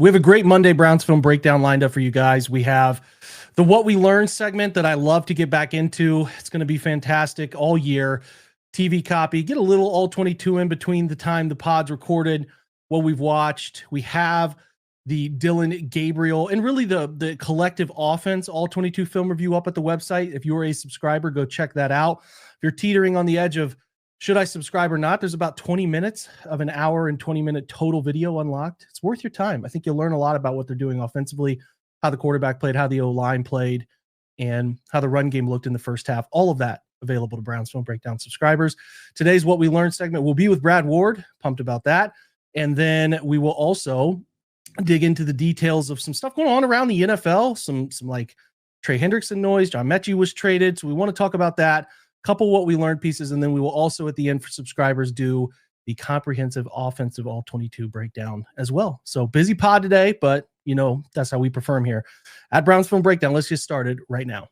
We have a great Monday Browns film breakdown lined up for you guys. We have the What We Learned segment that I love to get back into. It's going to be fantastic all year. TV copy, get a little all 22 in between the time the pod's recorded, what we've watched. We have the Dylan Gabriel and really the collective offense, all 22 film review up at the website. If you're a subscriber, go check that out. If you're teetering on the edge of should I subscribe or not, there's about 20 minutes of an hour and 20-minute total video unlocked. It's worth your time. I think you'll learn a lot about what they're doing offensively, how the quarterback played, how the O-line played, and how the run game looked in the first half. All of that available to Browns Film Breakdown subscribers. Today's What We Learned segment will be with Brad Ward. Pumped about that. And then we will also dig into the details of some stuff going on around the NFL, some like Trey Hendrickson noise. John Metchie was traded. So we want to talk about that. Couple What We Learned pieces, and then we will also at the end for subscribers do the comprehensive offensive all 22 breakdown as well. So busy pod today, but you know, that's how we prefer them here at Browns Film Breakdown. Let's get started right now.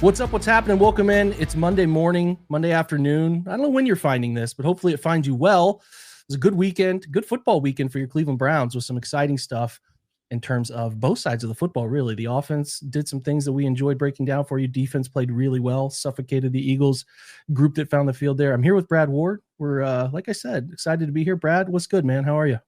What's up? What's happening? Welcome in. It's Monday morning, Monday afternoon. I don't know when you're finding this, but hopefully it finds you well. It was a good weekend, good football weekend for your Cleveland Browns with some exciting stuff in terms of both sides of the football, really. The offense did some things that we enjoyed breaking down for you. Defense played really well, suffocated the Eagles group that found the field there. I'm here with Brad Ward. We're, like I said, excited to be here. Brad, what's good, man? How are you?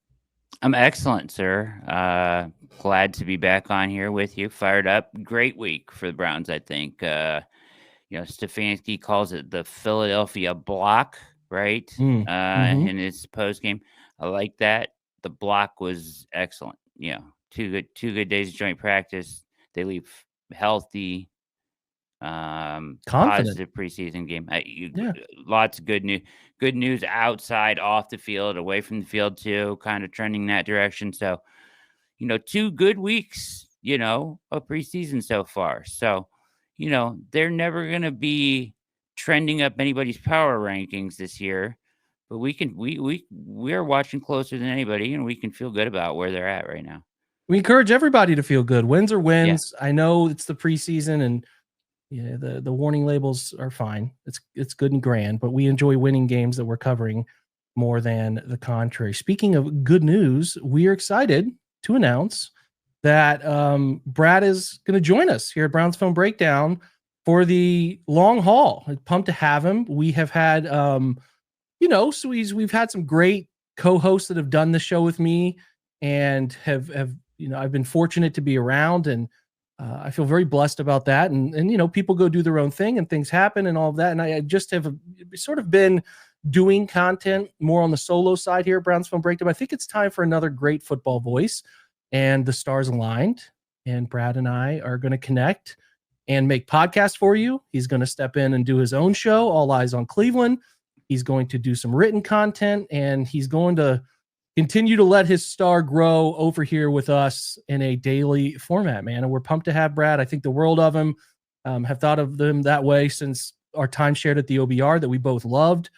I'm excellent, sir. Glad to be back on here with you. Fired up. Great week for the Browns, I think. Stefanski calls it the Philadelphia block, right? In his post game. I like that. The block was excellent. Two good days of joint practice. They leave healthy, positive preseason game. Lots of good news outside, off the field, away from the field too, kind of trending that direction. So, 2 good weeks, of preseason so far. So, they're never going to be trending up anybody's power rankings this year, but we're watching closer than anybody, and we can feel good about where they're at right now. We encourage everybody to feel good. Wins are wins. Yeah. I know it's the preseason and the warning labels are fine. It's good and grand, but we enjoy winning games that we're covering more than the contrary. Speaking of good news, we are excited to announce that Brad is going to join us here at Browns Film Breakdown for the long haul. I'm pumped to have him. We have had, we've had some great co-hosts that have done the show with me and have I've been fortunate to be around, and I feel very blessed about that. And people go do their own thing and things happen and all of that. And I just have sort of been doing content more on the solo side here at Browns Film Breakdown. I think it's time for another great football voice, and the stars aligned, and Brad and I are going to connect and make podcasts for you. He's going to step in and do his own show, All Eyes on Cleveland. He's going to do some written content, and he's going to continue to let his star grow over here with us in a daily format, man. And we're pumped to have Brad. I think the world of him, have thought of them that way since our time shared at the OBR that we both loved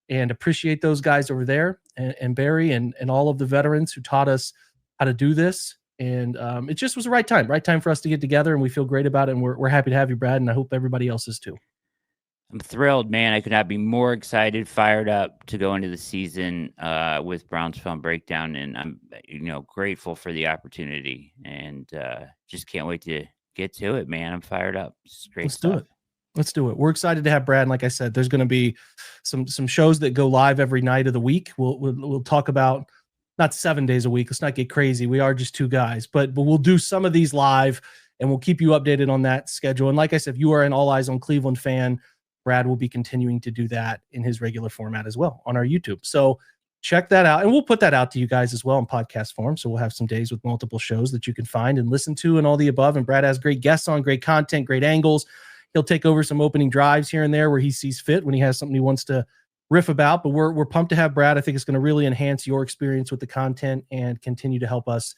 and appreciate those guys over there, and Barry and all of the veterans who taught us how to do this. And it just was the right time for us to get together, and we feel great about it. And we're happy to have you, Brad. And I hope everybody else is too. I'm thrilled, man. I could not be more excited, fired up to go into the season with Browns Film Breakdown, and I'm, grateful for the opportunity, and just can't wait to get to it, man. I'm fired up. Let's do it. We're excited to have Brad. And like I said, there's going to be some shows that go live every night of the week. We'll talk about not 7 days a week. Let's not get crazy. We are just two guys, but we'll do some of these live, and we'll keep you updated on that schedule. And like I said, if you are an All Eyes on Cleveland fan, Brad will be continuing to do that in his regular format as well on our YouTube. So check that out. And we'll put that out to you guys as well in podcast form. So we'll have some days with multiple shows that you can find and listen to and all the above. And Brad has great guests on, great content, great angles. He'll take over some opening drives here and there where he sees fit when he has something he wants to riff about. But we're pumped to have Brad. I think it's going to really enhance your experience with the content and continue to help us,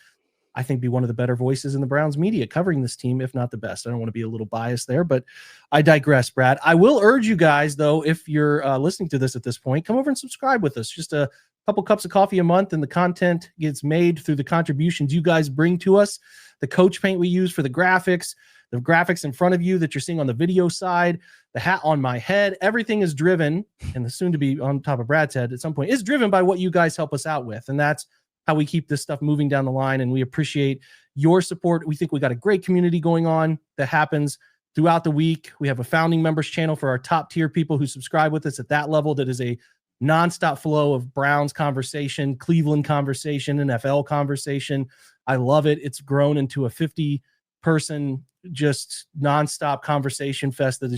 I think, be one of the better voices in the Browns media covering this team, if not the best. I don't want to be a little biased there, but I digress, Brad. I will urge you guys, though, if you're listening to this at this point, come over and subscribe with us. Just a couple cups of coffee a month, and the content gets made through the contributions you guys bring to us, the coach paint we use for the graphics, the graphics in front of you that you're seeing on the video side, the hat on my head, everything is driven, and the soon to be on top of Brad's head at some point is driven by what you guys help us out with. And that's how we keep this stuff moving down the line. And we appreciate your support. We think we got a great community going on that happens throughout the week. We have a founding members channel for our top tier people who subscribe with us at that level. That is a nonstop flow of Browns conversation, Cleveland conversation, NFL conversation. I love it. It's grown into a 50-person just nonstop conversation fest that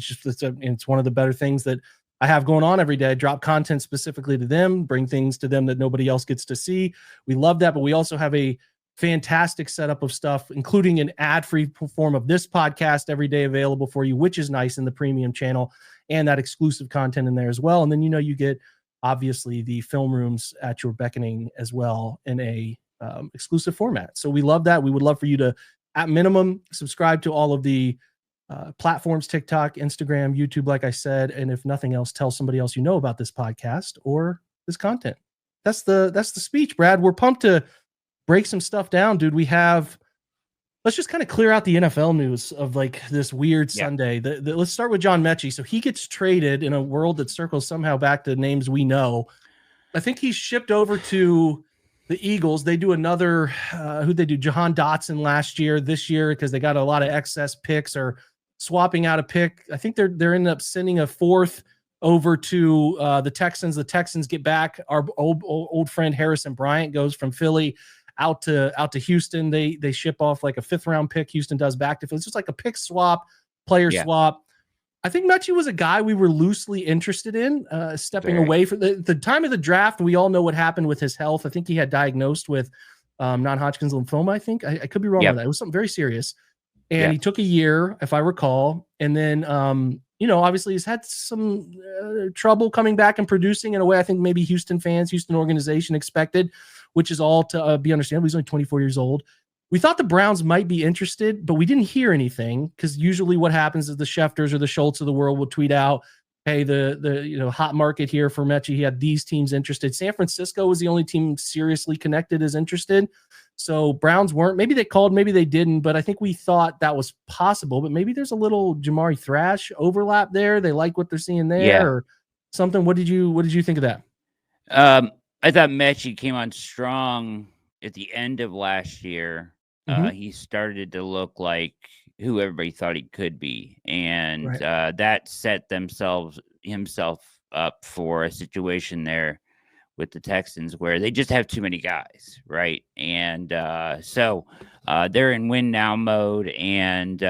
it's one of the better things that I have going on every day. I drop content specifically to them, bring things to them that nobody else gets to see. We love that, but we also have a fantastic setup of stuff, including an ad-free form of this podcast every day available for you, which is nice in the premium channel, and that exclusive content in there as well. And then, you get obviously the film rooms at your beckoning as well in a exclusive format. So we love that. We would love for you to, at minimum, subscribe to all of the platforms, TikTok, Instagram, YouTube, like I said, and if nothing else, tell somebody else you know about this podcast or this content. That's the speech, Brad. We're pumped to break some stuff down, dude. Let's just kind of clear out the NFL news of like this weird Sunday. Let's start with John Metchie. So he gets traded in a world that circles somehow back to names we know. I think he's shipped over to the Eagles. They do another, who'd they do? Jahan Dotson last year, this year, because they got a lot of excess picks or swapping out a pick. I think they're ending up sending a fourth over to the Texans. The Texans get back. Our old friend Harrison Bryant goes from Philly out to Houston. They ship off like a 5th round pick. Houston does back to Philly. It's just like a pick swap, player swap. I think Metchie was a guy we were loosely interested in, stepping away from the time of the draft. We all know what happened with his health. I think he had diagnosed with non-Hodgkin's lymphoma. I think I could be wrong with that. It was something very serious. And he took a year, if I recall. And then, obviously he's had some trouble coming back and producing in a way I think maybe Houston organization expected, which is all to be understandable. He's only 24 years old. We thought the Browns might be interested, but we didn't hear anything because usually what happens is the Schefters or the Schultz of the world will tweet out, hey, the hot market here for Metchie. He had these teams interested. San Francisco was the only team seriously connected as interested. So Browns weren't. Maybe they called, maybe they didn't, but I think we thought that was possible. But maybe there's a little Jamari Thrash overlap there. They like what they're seeing there or something. What did you think of that? I thought Metchie came on strong at the end of last year. He started to look like who everybody thought he could be. And that set himself up for a situation there with the Texans where they just have too many guys, right? And so they're in win now mode. And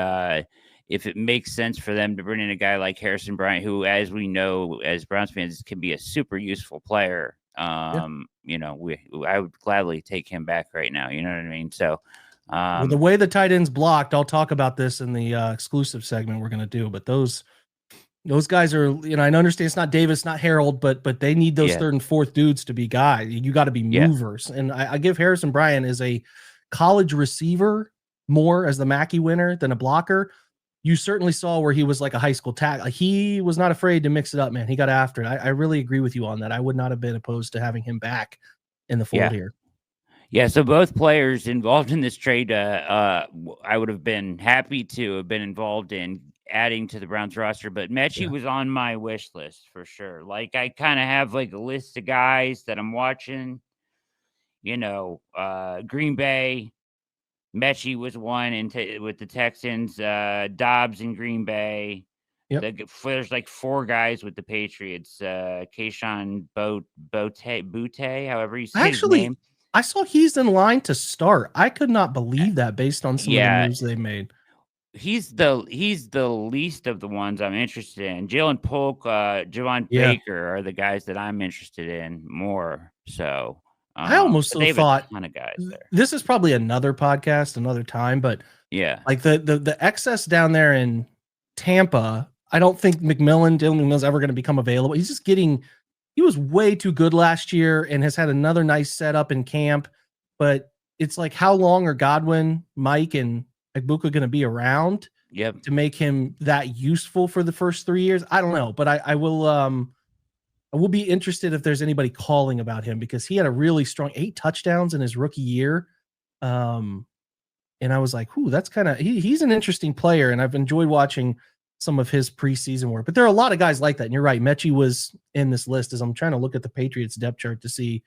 if it makes sense for them to bring in a guy like Harrison Bryant, who, as we know, as Browns fans, can be a super useful player, I would gladly take him back right now. You know what I mean? So well, the way the tight end's blocked, I'll talk about this in the exclusive segment we're going to do, but those guys are, I understand it's not Davis, not Harold, but they need those third and fourth dudes to be guys. You got to be movers. And I give Harrison Bryant as a college receiver more as the Mackey winner than a blocker. You certainly saw where he was like a high school tackle. He was not afraid to mix it up, man. He got after it. I really agree with you on that. I would not have been opposed to having him back in the fold here. Yeah, so both players involved in this trade, I would have been happy to have been involved in adding to the Browns roster, but Metchie was on my wish list for sure. Like, I kind of have like a list of guys that I'm watching, Green Bay. Metchie was one with the Texans, Dobbs in Green Bay. There's like 4 guys with the Patriots, Keyshawn Butte, however you say his name. I saw he's in line to start. I could not believe that based on some of the moves they made. He's the least of the ones I'm interested in. Jalen Polk, Javon Baker are the guys that I'm interested in more. So I almost thought a ton of guys there. This is probably another podcast, another time, but like the excess down there in Tampa, I don't think Dylan McMillan's ever going to become available. He was way too good last year and has had another nice setup in camp, but it's like, how long are Godwin, Mike, and Egbuka going to be around to make him that useful for the first 3 years? I don't know, but I will be interested if there's anybody calling about him because he had a really strong 8 touchdowns in his rookie year. And I was like, "Ooh, that's kind of he's an interesting player." And I've enjoyed watching some of his preseason work. But there are a lot of guys like that. And you're right, Metchie was in this list. As I'm trying to look at the Patriots depth chart to see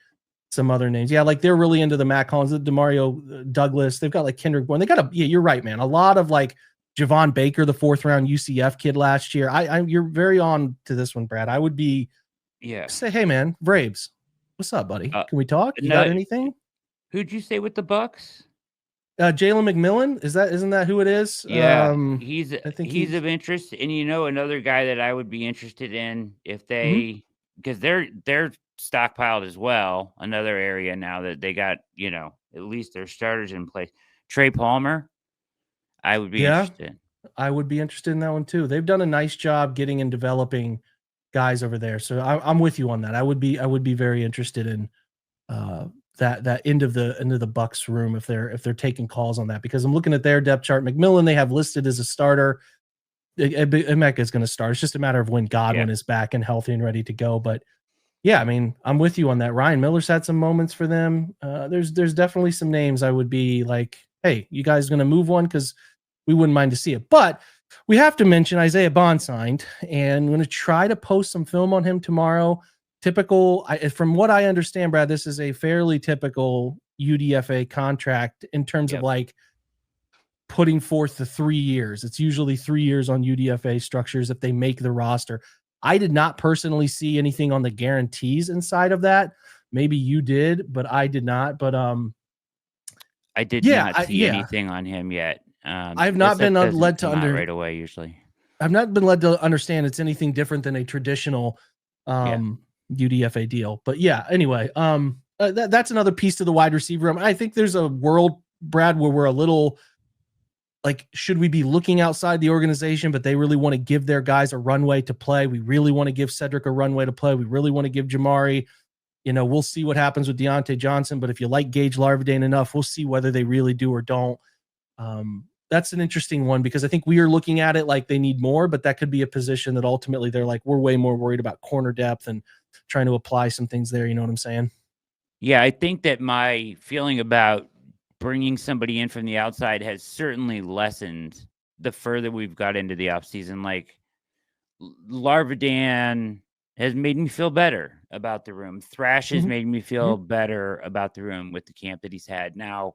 some other names. Yeah, like they're really into the Matt Collins, the Demario Douglas. They've got like Kendrick Bourne. They got you're right, man. A lot of like Javon Baker, the 4th round UCF kid last year. You're very on to this one, Brad. I would be say, hey man, Braves, what's up, buddy? Can we talk? You got anything? Who'd you say with the Bucks? Jalen McMillan. Isn't that who it is? Yeah, I think he's of interest. And another guy that I would be interested in if they because they're stockpiled as well. Another area now that they got, at least their starters in place. Trey Palmer, I would be interested. I would be interested in that one too. They've done a nice job getting and developing guys over there. So I'm with you on that. I would be very interested in that end of the Bucks room if they're taking calls on that, because I'm looking at their depth chart. McMillan they have listed as a starter. Emeka is going to start. It's just a matter of when Godwin is back and healthy and ready to go. But yeah, I mean, I'm with you on that. Ryan Miller's had some moments for them. There's definitely some names I would be like, hey, you guys going to move one? Because we wouldn't mind to see it. But we have to mention Isaiah Bond signed, and I'm going to try to post some film on him tomorrow. Typical, from what I understand, Brad, this is a fairly typical UDFA contract in terms of like putting forth the 3 years. It's usually 3 years on UDFA structures if they make the roster. I did not personally see anything on the guarantees inside of that. Maybe you did, but I did not. But I did not see anything on him yet. I've not been led to right away. Usually, I've not been led to understand it's anything different than a traditional UDFA deal. But yeah, anyway, that's another piece to the wide receiver room. I think there's a world, Brad, where we're a little like, should we be looking outside the organization, but they really want to give their guys a runway to play. We really want to give Cedric a runway to play. We really want to give Jamari, we'll see what happens with Deontay Johnson, but if you like Gage Larvadain enough, we'll see whether they really do or don't. That's an interesting one, because I think we are looking at it like they need more, but that could be a position that ultimately they're like, we're way more worried about corner depth and trying to apply some things there. You know what I'm saying? Yeah, I think that my feeling about bringing somebody in from the outside has certainly lessened the further we've got into the offseason. Like Larvadain has made me feel better about the room. Thrash has made me feel better about the room with the camp that he's had. Now,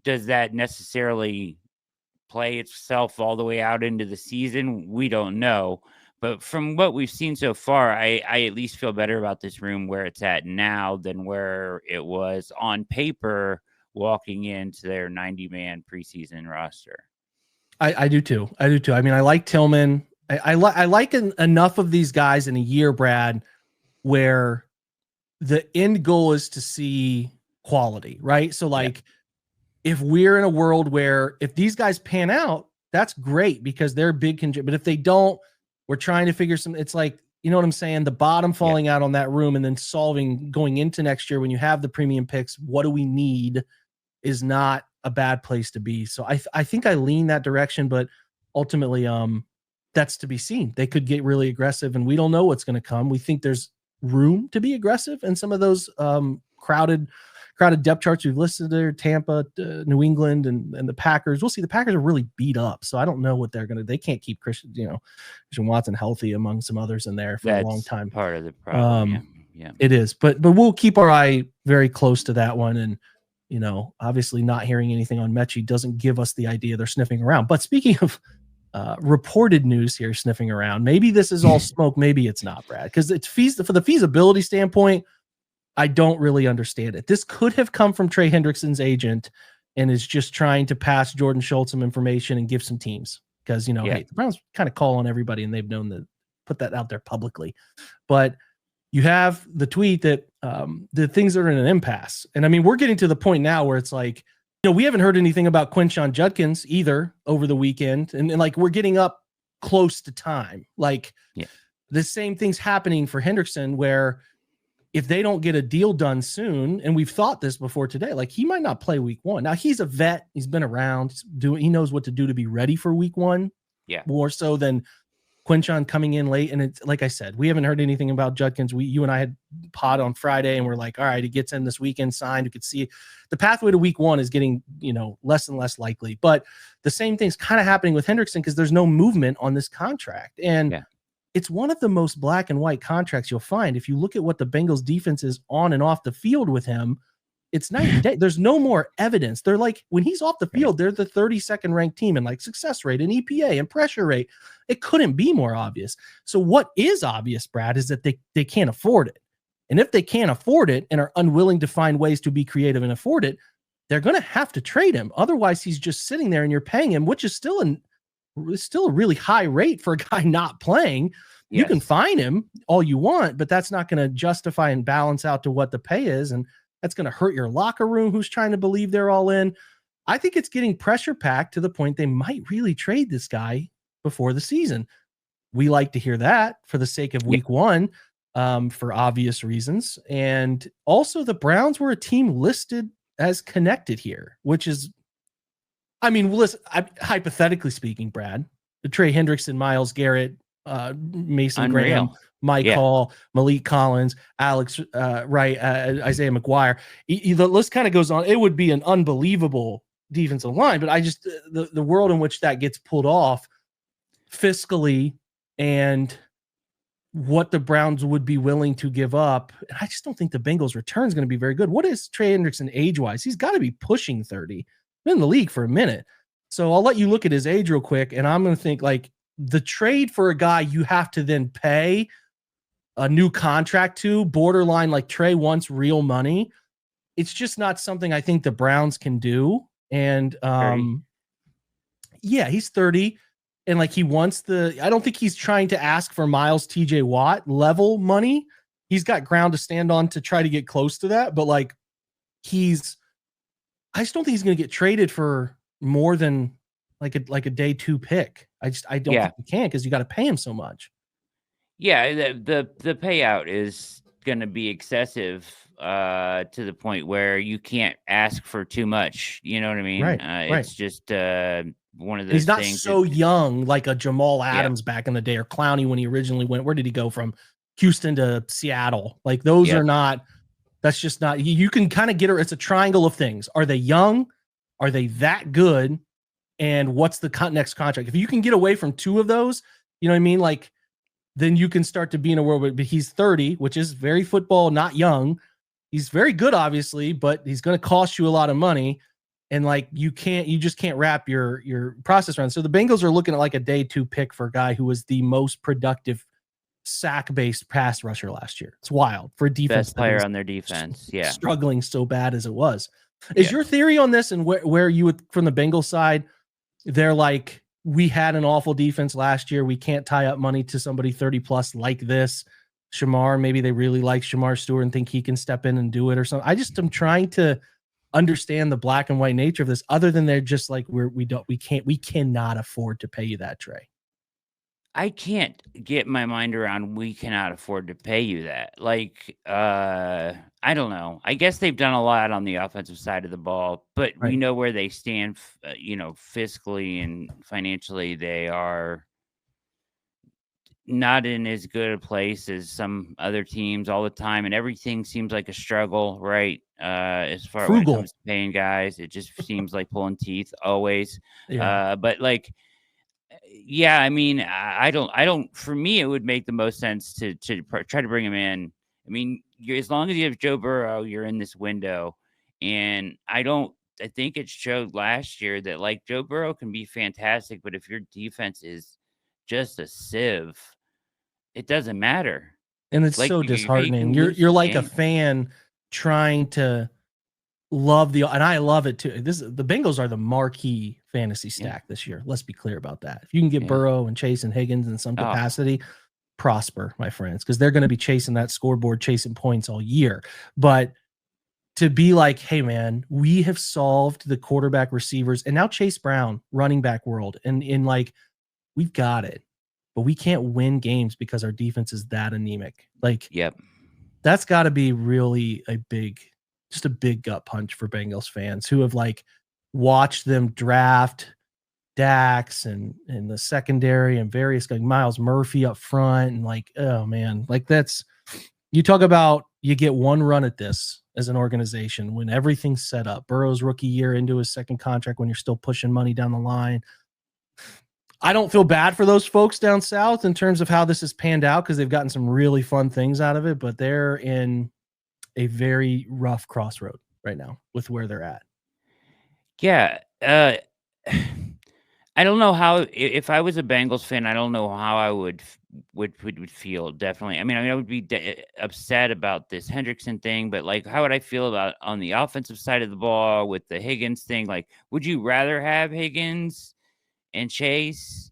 does that necessarily play itself all the way out into the season? We don't know. But from what we've seen so far, I at least feel better about this room where it's at now than where it was on paper walking into their 90-man preseason roster. I do too. I mean, I like Tillman. I like enough of these guys in a year, Brad, where the end goal is to see quality, right? So like, if we're in a world where if these guys pan out, that's great because they're big. But if they don't, we're trying to figure some, it's like, you know what I'm saying? The bottom falling out on that room and then solving going into next year when you have the premium picks, what do we need is not a bad place to be. So I think I lean that direction, but ultimately that's to be seen. They could get really aggressive and we don't know what's going to come. We think there's room to be aggressive in some of those crowded depth charts we've listed there, Tampa, New England, and the Packers. We'll see. The Packers are really beat up, so I don't know what they can't keep Christian Watson healthy among some others in there for a long time. Part of the problem. It is, but we'll keep our eye very close to that one. And obviously not hearing anything on Metchie doesn't give us the idea they're sniffing around. But speaking of reported news here, sniffing around, maybe this is all smoke, maybe it's not, Brad, because it's for the feasibility standpoint. I don't really understand it. This could have come from Trey Hendrickson's agent and is just trying to pass Jordan Schultz some information and give some teams because, hey, the Browns kind of call on everybody and they've known to put that out there publicly. But you have the tweet that the things are in an impasse. And I mean, we're getting to the point now where it's like, we haven't heard anything about Quinshon Judkins either over the weekend. And like, we're getting up close to time. Like the same thing's happening for Hendrickson where if they don't get a deal done soon, and we've thought this before today, like he might not play week one. Now he's a vet. He's been around. He knows what to do to be ready for week one. Yeah. More so than Quinchon coming in late, and it's like I said, we haven't heard anything about Judkins. You and I had pod on Friday, and we're like, all right, he gets in this weekend signed. You could see the pathway to week 1 is getting, less and less likely. But the same thing's kind of happening with Hendrickson because there's no movement on this contract. And it's one of the most black and white contracts you'll find. If you look at what the Bengals defense is on and off the field with him, it's night and day. There's no more evidence. They're like, when he's off the field, they're the 32nd ranked team in like success rate and EPA and pressure rate. It couldn't be more obvious. So what is obvious, Brad, is that they can't afford it. And if they can't afford it and are unwilling to find ways to be creative and afford it, they're going to have to trade him. Otherwise, he's just sitting there and you're paying him, which is still a really high rate for a guy not playing. Yes. You can fine him all you want, but that's not going to justify and balance out to what the pay is. And that's going to hurt your locker room who's trying to believe they're all in. I think it's getting pressure packed to the point they might really trade this guy before the season. We like to hear that for the sake of week 1, for obvious reasons. And also the Browns were a team listed as connected here, which is, listen, hypothetically speaking, Brad, the Trey Hendrickson, Myles Garrett, Mason Graham, Mike Hall, Malik Collins, Alex Wright, Isaiah McGuire. The list kind of goes on. It would be an unbelievable defensive line, but I just the world in which that gets pulled off fiscally and what the Browns would be willing to give up. And I just don't think the Bengals' return is going to be very good. What is Trey Hendrickson age-wise? He's got to be pushing 30. Been in the league for a minute. So I'll let you look at his age real quick, and I'm going to think like the trade for a guy you have to then pay a new contract to, borderline like Trey wants real money. It's just not something I think the Browns can do. And he's 30. And like he wants I don't think he's trying to ask for Miles TJ Watt level money. He's got ground to stand on to try to get close to that. But like I just don't think he's going to get traded for more than like a day 2 pick. I don't think he can because you got to pay him so much. Yeah, the payout is going to be excessive to the point where you can't ask for too much. You know what I mean? Right. It's just one of those He's not things so young like a Jamal Adams back in the day or Clowney when he originally went. Where did he go from Houston to Seattle? Like those are not. That's just not. You can kind of get her. It's a triangle of things. Are they young? Are they that good? And what's the next contract? If you can get away from 2 of those, you know what I mean? Like, then you can start to be in a world where he's 30, which is very football, not young. He's very good, obviously, but he's going to cost you a lot of money. And like, you just can't wrap your process around. So the Bengals are looking at like a day 2 pick for a guy who was the most productive sack-based pass rusher last year. It's wild for a defense. Best player on their defense. Yeah. Struggling so bad as it was. Is your theory on this and where you would, from the Bengals side, they're like, we had an awful defense last year. We can't tie up money to somebody 30 plus like this. Shamar, maybe they really like Shamar Stewart and think he can step in and do it or something. I just am trying to understand the black and white nature of this, other than they're just like, we cannot afford to pay you that, Trey. I can't get my mind around we cannot afford to pay you that. Like, I don't know. I guess they've done a lot on the offensive side of the ball, but we know where they stand, fiscally and financially. They are not in as good a place as some other teams all the time, and everything seems like a struggle, right? As far as when it comes to paying guys, it just seems like pulling teeth always. But like, I don't, for me, it would make the most sense to try to bring him in. I mean, as long as you have Joe Burrow, you're in this window. And I think it showed last year that like Joe Burrow can be fantastic, but if your defense is just a sieve, it doesn't matter. And it's like, so disheartening. You're like a fan trying to love and I love it too. The Bengals are the marquee fantasy stack this year. Let's be clear about that. If you can get Burrow and Chase and Higgins in some capacity, prosper, my friends, because they're going to be chasing that scoreboard, chasing points all year. But to be like, hey man, we have solved the quarterback, receivers, and now Chase Brown running back world, and in like, we've got it, but we can't win games because our defense is that anemic. Like, that's got to be really a big gut punch for Bengals fans who have like watched them draft Dax and the secondary and various like Miles Murphy up front and like, oh man, like that's, you talk about you get one run at this as an organization when everything's set up. Burrow's rookie year into his second contract when you're still pushing money down the line. I don't feel bad for those folks down south in terms of how this has panned out because they've gotten some really fun things out of it, but they're in a very rough crossroad right now with where they're at. Yeah. I don't know how, if I was a Bengals fan, I don't know how I would feel. Definitely. I mean, I would be upset about this Hendrickson thing, but like, how would I feel about on the offensive side of the ball with the Higgins thing? Like, would you rather have Higgins and Chase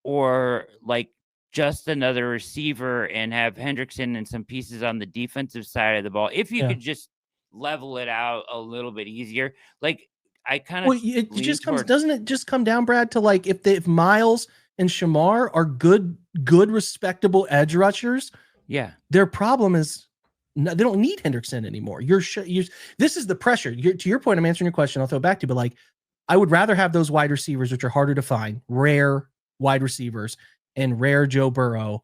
or like just another receiver and have Hendrickson and some pieces on the defensive side of the ball? If you could just level it out a little bit easier, like, I kind of it just comes, doesn't it just come down, Brad, to like if Miles and Shamar are good, respectable edge rushers, their problem is they don't need Hendrickson anymore. This is the pressure. To your point, I'm answering your question. I'll throw it back to you, but like, I would rather have those wide receivers, which are harder to find, rare wide receivers and rare Joe Burrow,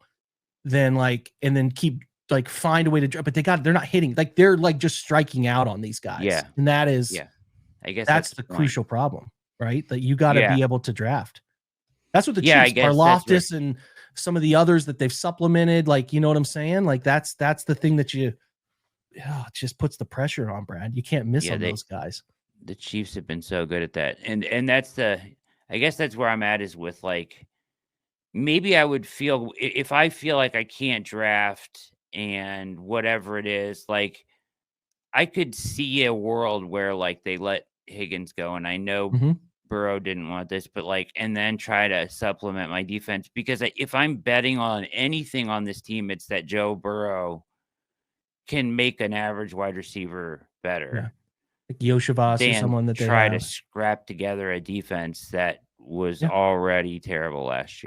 than like, and then keep like find a way to, but they're not hitting, like they're like just striking out on these guys. Yeah. And that is, I guess that's the crucial problem, right? That you got to be able to draft. That's what the Chiefs, Karlaftis and some of the others that they've supplemented. Like, you know what I'm saying? Like that's the thing that it just puts the pressure on, Brad. You can't miss on those guys. The Chiefs have been so good at that. And that's I guess that's where I'm at, is with like, maybe I would feel, if I feel like I can't draft and whatever it is, like I could see a world where like they let Higgins go, and I know Burrow didn't want this, but like, and then try to supplement my defense, because if I'm betting on anything on this team, it's that Joe Burrow can make an average wide receiver better. Like Yoshivas or someone that they try to scrap together a defense that was already terrible last year.